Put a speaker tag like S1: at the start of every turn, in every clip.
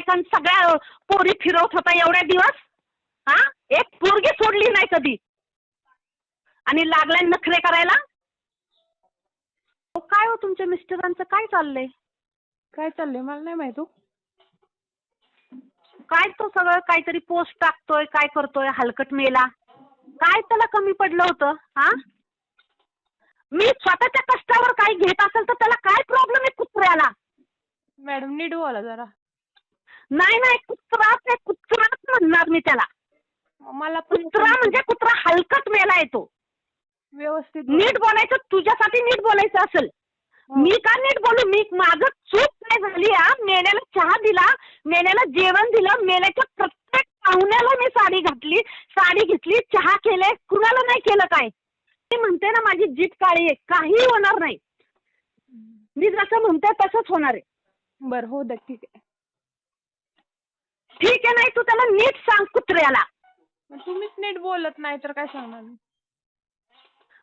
S1: नातेवाईकां सगळ्या पोरी फिरवत होता एवढ्या दिवस. हा, एक पोरगी सोडली नाही कधी आणि लागलाय नखरे करायला. काय हो तुमच्या मिस्टरांचं काय चाललंय?
S2: काय चाललंय मला नाही माहित हो.
S1: काय तो सगळं काहीतरी पोस्ट टाकतोय, काय करतोय हलकट मेला. काय त्याला कमी पडलं होतं? हा, मी स्वतःच्या कष्टावर काही घेत असेल तर त्याला काय प्रॉब्लेम आहे कुत्र्याला?
S2: मॅडम नीट बोला जरा.
S1: नाही नाही, कुत्राच म्हणणार मी त्याला.
S2: मला पण
S1: कुत्रा म्हणजे कुत्रा हलकट मेला येतो.
S2: व्यवस्थित बोला.
S1: नीट बोलायचं, तुझ्यासाठी नीट बोलायचं असेल. मी का नीट बोलू? मी माझं चूक काय झाली? मेल्याला चहा दिला, मेल्याला जेवण दिलं, मेल्याच्या प्रत्येक पाहुण्याला मी साडी घेतली, चहा केले, कुणाला नाही केलं काय? मी म्हणते ना माझी जीभ काळी आहे, काही होणार नाही. मी जसं म्हणते तसंच होणार आहे.
S2: बरं हो द्या, ठीक आहे.
S1: ठीक आहे, नाही तू त्याला नीट सांग कुत्र्याला.
S2: तुम्हीच नीट बोलत नाही तर काय सांगणार मी?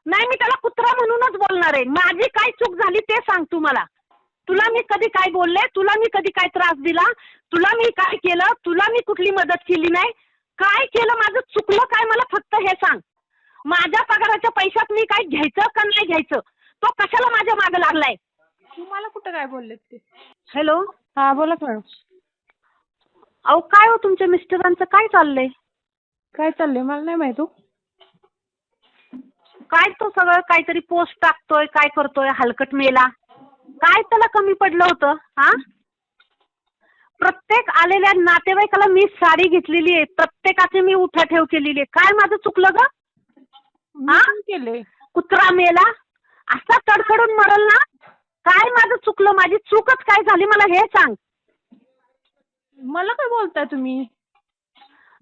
S1: नाही, मी त्याला कुत्रा म्हणूनच बोलणार आहे. माझी काय चूक झाली ते सांग तू मला. तुला मी कधी काय बोलले? तुला मी कधी काय त्रास दिला? तुला मी काय केलं? तुला मी कुठली मदत केली नाही? काय केलं? माझं चुकलं काय मला फक्त हे सांग. माझ्या पगाराच्या पैशात मी काय घ्यायचं का नाही घ्यायचं? तो कशाला माझ्या मागे लागलाय?
S2: तुम्हाला कुठं काय बोललेत ते?
S1: हॅलो,
S2: हा बोला मॅडम.
S1: अहो काय हो तुमच्या मिस्टरांचं काय चाललंय?
S2: काय चाललंय मला नाही माहित हो.
S1: काय तो सगळं काहीतरी पोस्ट टाकतोय, काय करतोय हलकट मेला. काय त्याला कमी पडलं होतं? हा, प्रत्येक आलेल्या नातेवाईकाला मी साडी घेतलेली आहे, प्रत्येकाचे मी उठाठेव केलेली आहे. काय माझं चुकलं ग?
S2: मी पण केले.
S1: कुत्रा मेला असा तडफडून मरल ना? काय माझं चुकलं? माझी चूकच काय झाली मला हे सांग.
S2: मला काय बोलताय तुम्ही?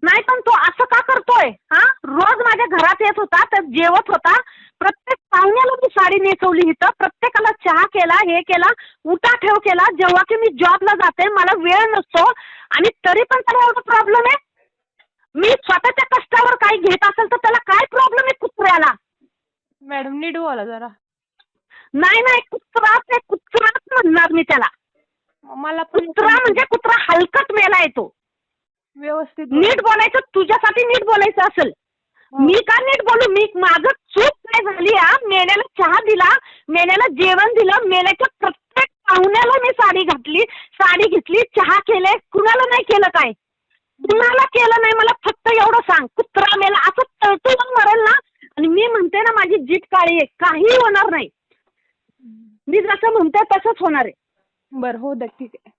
S1: नाही पण तो असं का करतोय? हा, रोज माझ्या घरात येत होता, तर जेवत होता, प्रत्येक पाहुण्याला मी साडी नेसवली इथं, प्रत्येकाला चहा केला, हे केला, उठाठेव केला. जेव्हा की मी जॉबला जाते, मला वेळ नसतो आणि तरी पण त्याला एवढा प्रॉब्लेम आहे. मी स्वतःच्या कष्टावर काही घेत असेल तर त्याला काय प्रॉब्लेम आहे कुत्र्याला?
S2: मॅडम नीट बोला जरा.
S1: नाही नाही, कुत्राच म्हणणार मी त्याला.
S2: मला पण
S1: कुत्रा म्हणजे कुत्रा हलकट मेला येतो.
S2: व्यवस्थित बोला.
S1: नीट बोलायचं, तुझ्यासाठी नीट बोलायचं असेल. मी का नीट बोलू? मी माझं चूक काय झाली? मेल्याला चहा दिला, मेल्याला जेवण दिलं, मेल्याच्या प्रत्येक पाहुण्याला मी साडी घेतली, चहा केले, कुणाला नाही केलं काय? कुणाला केलं नाही मला फक्त एवढं सांग. कुत्रा मेला असं तळतळून मरेल ना? आणि मी म्हणते ना माझी जीभ काळी आहे, काही होणार नाही. मी जसं म्हणते तसंच होणार आहे.
S2: बरं हो द्या, ठीक आहे.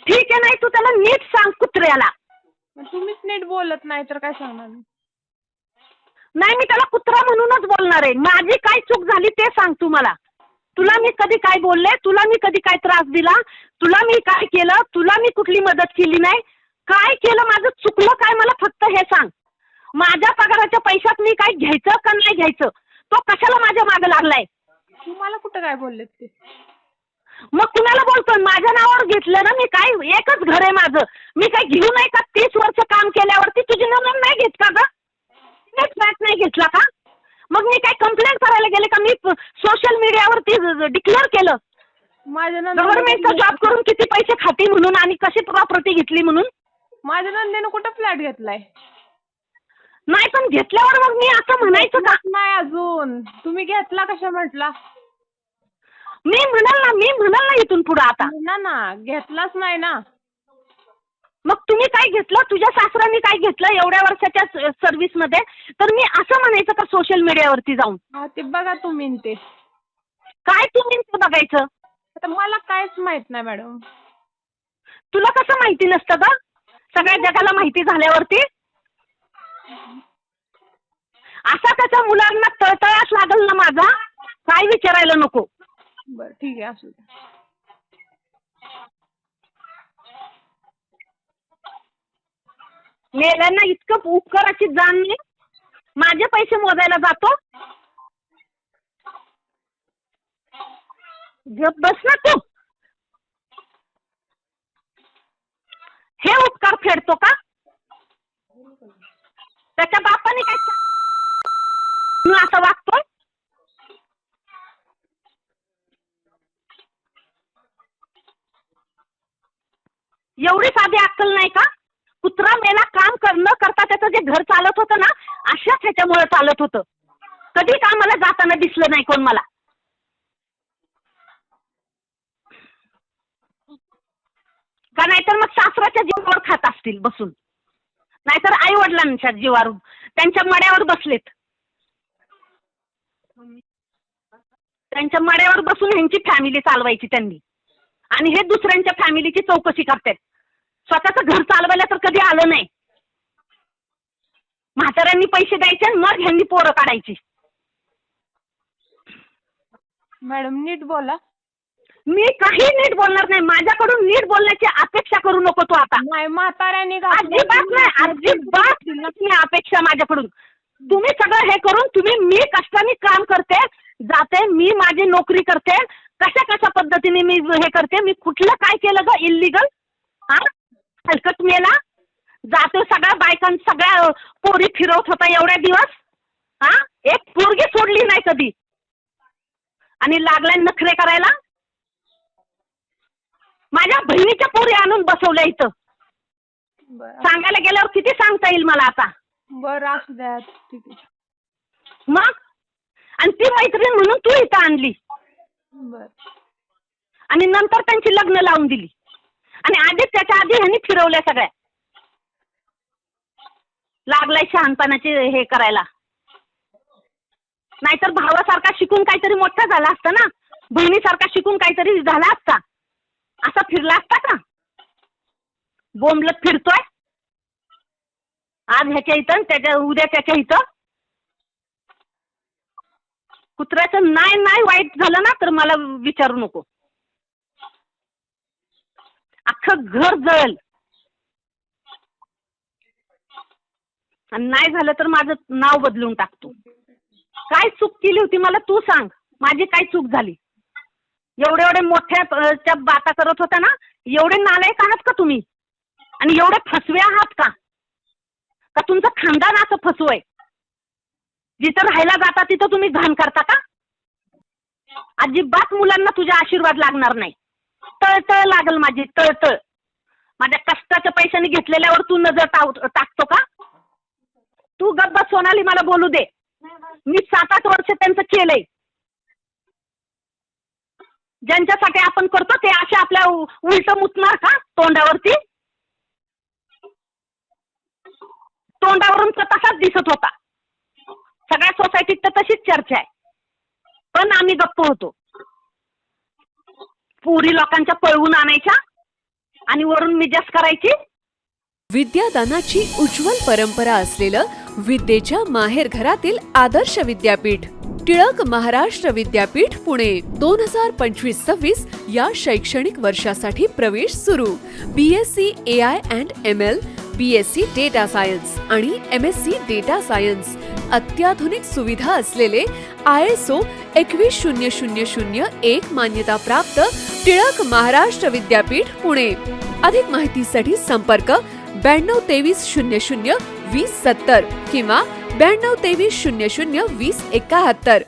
S1: ठीक आहे, नाही तू त्याला नीट सांग कुत्र्याला.
S2: तुम्हीच नीट बोलत नाही तर काय सांगणार मी?
S1: नाही, मी त्याला कुत्रा म्हणूनच बोलणार आहे. माझी काय चूक झाली ते सांग तू मला. तुला मी कधी काय बोलले? तुला मी कधी काय त्रास दिला? तुला मी काय केलं? तुला मी कुठली मदत केली नाही? काय केलं? माझं चुकलं काय मला फक्त हे सांग. माझ्या पगाराच्या पैशात मी काय घ्यायचं का नाही घ्यायचं? तो कशाला माझ्या मागे लागलाय?
S2: तुम्हाला कुठं काय बोललेत ते?
S1: मग कुणाला बोलतोय? माझ्या नावावर घेतलं ना मी. काय एकच घर आहे माझं, मी काय घेऊ नाही का? 30 वर्ष काम केल्यावरती तुझी नोंद नाही घेत का ग? फ्लॅट नाही घेतला का? मग मी काय कंप्लेंट करायला गेले का? मी सोशल मीडियावरती डिक्लेअर केलं
S2: माझ्या
S1: गव्हर्नमेंटचा जॉब करून किती पैसे खाती म्हणून आणि कशी प्रॉपर्टी घेतली म्हणून.
S2: माझ्या नंदेनं कुठं फ्लॅट घेतलाय?
S1: नाही पण घेतल्यावर मग मी असं म्हणायचं का?
S2: नाही अजून. तुम्ही घेतला कशा म्हटला?
S1: मी म्हणाल ना इथून पुढे आता.
S2: ना घेतलाच नाही ना.
S1: मग तुम्ही काय घेतलं? तुझ्या सासऱ्यांनी काय घेतलं एवढ्या वर्षाच्या सर्व्हिस मध्ये? तर मी असं म्हणायचं का सोशल मीडियावरती जाऊन?
S2: हा ते बघा तुम्ही ते.
S1: काय तुम्ही बघायचं?
S2: आता मला काहीच माहित नाही मॅडम.
S1: तुला कसं माहिती नसतं का? सगळ्या जगाला माहिती झाल्यावरती. असा त्याच्या मुलांना तळतळास लागल ना माझा, काय विचारायला नको.
S2: बरं ठीक आहे, असू द्या.
S1: मेल्यांना इतकं उपकाराची जाण नाही. माझे पैसे मोजायला जातो. गप बस ना तू. हे उपकार फेडतो का? त्याच्या बापाने काय असं वागतोय? साधी अक्कल नाही का? कुत्रा मेला काम न करता त्याचं जे घर चालत होतं ना, अशाच ह्याच्यामुळे चालत होतं. कधी कामाला जाताना दिसलं नाही कोण मला. का नाहीतर मग सासराच्या जीवावर खात असतील बसून, नाहीतर आई वडिलांच्या जीवावर त्यांच्या मड्यावर बसलेत. त्यांच्या मड्यावर बसून ह्यांची फॅमिली चालवायची त्यांनी, आणि हे दुसऱ्यांच्या फॅमिलीची चौकशी करतात. स्वतःचं घर चालवायला तर कधी आलं नाही. म्हाताऱ्यांनी पैसे द्यायचे मग ह्यांनी पोरं काढायची.
S2: मॅडम नीट बोला.
S1: मी काही नीट बोलणार नाही. माझ्याकडून नीट बोलण्याची अपेक्षा करू नको तू आता.
S2: नाही म्हाताऱ्याने
S1: अजिबात नाही, अजिबात नाही अपेक्षा माझ्याकडून. तुम्ही सगळं हे करून मी कष्टाने काम करते, जाते, मी माझी नोकरी करते, कशा पद्धतीने मी हे करते. मी कुठलं काय केलं ग इल्लीगल? हा, हलकट मेला. जातो सगळ्या सगळ्या पोरी फिरवत होता एवढ्या दिवस. हा, एक पोरगी सोडली नाही कधी, आणि लागलाय नखरे करायला. माझ्या बहिणीच्या पोरी आणून बसवल्या इथं. सांगायला गेल्यावर किती सांगता येईल मला आता.
S2: बरं असू द्या, ठीक आहे.
S1: मग आणि ती मैत्रीण म्हणून तू इथं आणली,
S2: बर.
S1: आणि नंतर त्यांची लग्न लावून दिली, आणि आधी त्याच्या आधी ह्यांनी फिरवल्या सगळ्या. लागलाय शहाणपणाचे हे करायला. नाहीतर भावासारखा शिकून काहीतरी मोठा झाला असता ना, बहिणीसारखा शिकून काहीतरी झाला असता. असा फिरला असता का? बोंबलत फिरतोय आज ह्याच्या इथं, त्याच्या उद्या त्याच्या इथं. कुत्र्याचं नाही वाईट झालं ना तर मला विचारू नको. अख्खं घर जळेल, आणि नाही झालं तर माझं नाव बदलून टाकतो. काय चूक केली होती मला तू सांग. माझी काय चूक झाली? एवढे मोठ्या बाता करत होता ना. एवढे नालायक आहात का तुम्ही? आणि एवढे फसवे आहात का तुमचं खानदान असं फसवय? जिथं राहायला जाता तिथं तुम्ही घाण करता का? अजिबात मुलांना तुझा आशीर्वाद लागणार नाही. तळतळ लागल माझी, तळतळ. माझ्या कष्टाच्या पैशाने घेतलेल्यावर तू नजर टाकतो का? तू गप्पा सोनाली, मला बोलू दे. मी 7-8 वर्ष त्यांचं केलंय. ज्यांच्यासाठी आपण करतो ते असे आपल्या उलट मुतणार का तोंडावरती? तोंडावरून तर तसाच दिसत होता. सगळ्या सोसायटीत तर तशीच चर्चा आहे, पण आम्ही गप्प होतो. पुरी लोकांच्या पळवून आणायच्या आणि वरून मिजाज करायची.
S3: विद्यादानाची उज्ज्वल परंपरा असलेलं विद्येच्या माहेरघरातील आदर्श विद्यापीठ टिळक महाराष्ट्र विद्यापीठ पुणे 2025-26 या शैक्षणिक वर्षासाठी प्रवेश सुरू. BSc AI and ML, BSc data science आणि MSc डेटा सायन्स. अत्याधुनिक सुविधा असलेले ISO 21001 मान्यताप्राप्त टिळक महाराष्ट्र विद्यापीठ पुणे. अधिक माहितीसाठी संपर्क 922300 2070 किंवा 922300 2071.